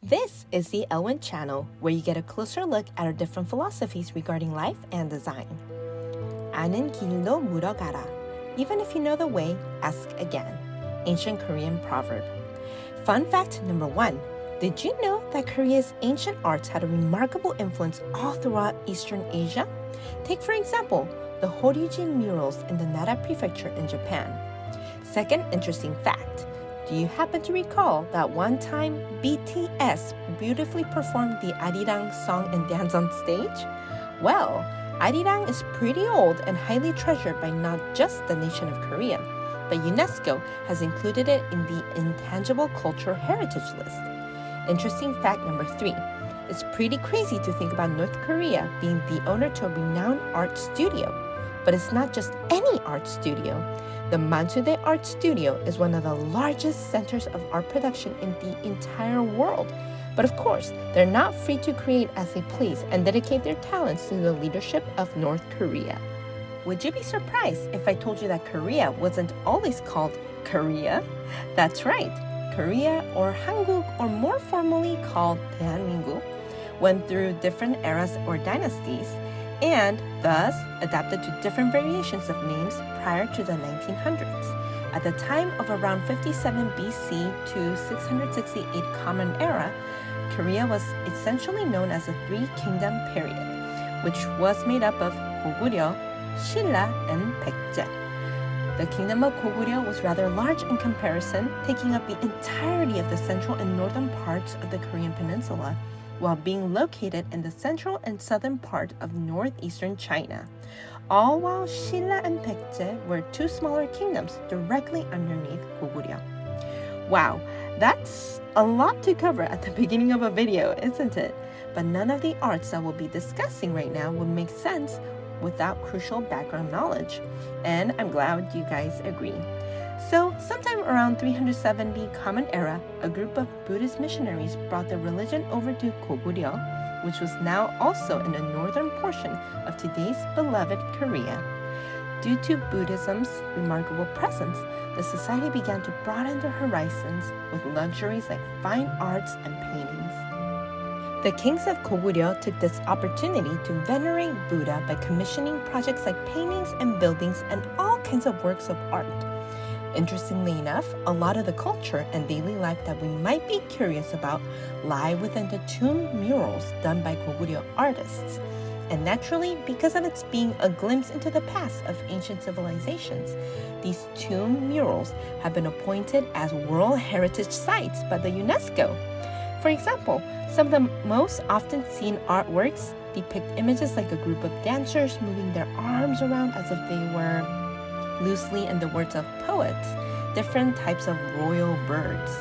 This is the Elwin channel, where you get a closer look at our different philosophies regarding life and design. 아는 길로 물어가라. Even if you know the way, ask again. Ancient Korean proverb. Fun fact number 1. Did you know that Korea's ancient arts had a remarkable influence all throughout Eastern Asia? Take, for example, the Horyuji murals in the Nara Prefecture in Japan. Second interesting fact. Do you happen to recall that one time BTS beautifully performed the Arirang song and dance on stage? Well, Arirang is pretty old and highly treasured by not just the nation of Korea, but UNESCO has included it in the Intangible Cultural Heritage List. Interesting fact number 3. It's pretty crazy to think about North Korea being the owner to a renowned art studio. But it's not just any art studio. The Mansudae Art Studio is one of the largest centers of art production in the entire world. But of course, they're not free to create as they please and dedicate their talents to the leadership of North Korea. Would you be surprised if I told you that Korea wasn't always called Korea? That's right. Korea, or Hanguk, or more formally called 대한민국, went through different eras or dynasties, and thus adapted to different variations of names prior to the 1900s. At the time of around 57 BC to 668 Common Era, Korea was essentially known as a three-kingdom period, which was made up of Goguryeo, Silla, and Baekje. The kingdom of Goguryeo was rather large in comparison, taking up the entirety of the central and northern parts of the Korean peninsula, while being located in the central and southern part of northeastern China, all while Silla and Baekje were two smaller kingdoms directly underneath Goguryeo. Wow, that's a lot to cover at the beginning of a video, isn't it? But none of the arts that we'll be discussing right now would make sense without crucial background knowledge, and I'm glad you guys agree. So, sometime around 370 Common Era, a group of Buddhist missionaries brought the religion over to Goguryeo, which was now also in the northern portion of today's beloved Korea. Due to Buddhism's remarkable presence, the society began to broaden their horizons with luxuries like fine arts and paintings. The kings of Goguryeo took this opportunity to venerate Buddha by commissioning projects like paintings and buildings and all kinds of works of art. Interestingly enough, a lot of the culture and daily life that we might be curious about lie within the tomb murals done by Goguryeo artists. And naturally, because of its being a glimpse into the past of ancient civilizations, these tomb murals have been appointed as World Heritage Sites by the UNESCO. For example, some of the most often seen artworks depict images like a group of dancers moving their arms around as if they were, loosely in the words of poets, different types of royal birds.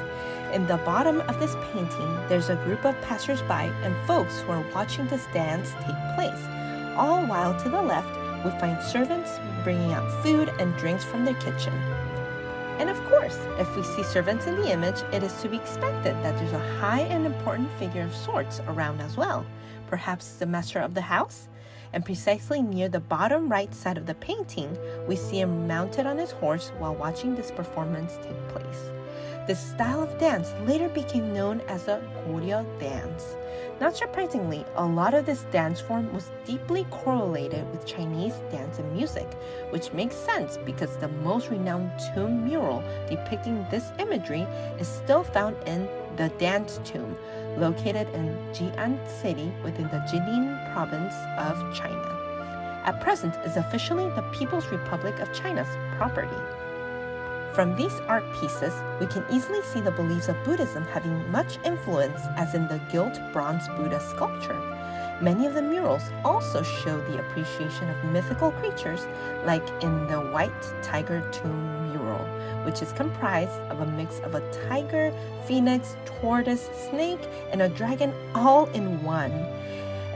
In the bottom of this painting, there's a group of passersby and folks who are watching this dance take place, all while to the left we find servants bringing out food and drinks from their kitchen. And of course, if we see servants in the image, it is to be expected that there's a high and important figure of sorts around as well, perhaps the master of the house. And precisely near the bottom right side of the painting, we see him mounted on his horse while watching this performance take place. This style of dance later became known as the Goguryeo dance. Not surprisingly, a lot of this dance form was deeply correlated with Chinese dance and music, which makes sense because the most renowned tomb mural depicting this imagery is still found in the Dance Tomb, located in Jian City within the Jilin province of China. At present, is officially the People's Republic of China's property. From these art pieces, we can easily see the beliefs of Buddhism having much influence, as in the gilt bronze Buddha sculpture. Many of the murals also show the appreciation of mythical creatures, like in the White Tiger Tomb mural, which is comprised of a mix of a tiger, phoenix, tortoise, snake, and a dragon all in one.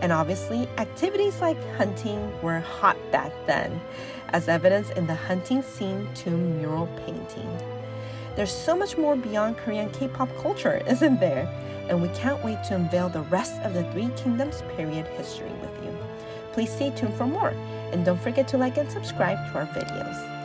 And obviously, activities like hunting were hot back then, as evidenced in the hunting scene tomb mural painting. There's so much more beyond Korean K-pop culture, isn't there? And we can't wait to unveil the rest of the Three Kingdoms period history with you. Please stay tuned for more, and don't forget to like and subscribe to our videos.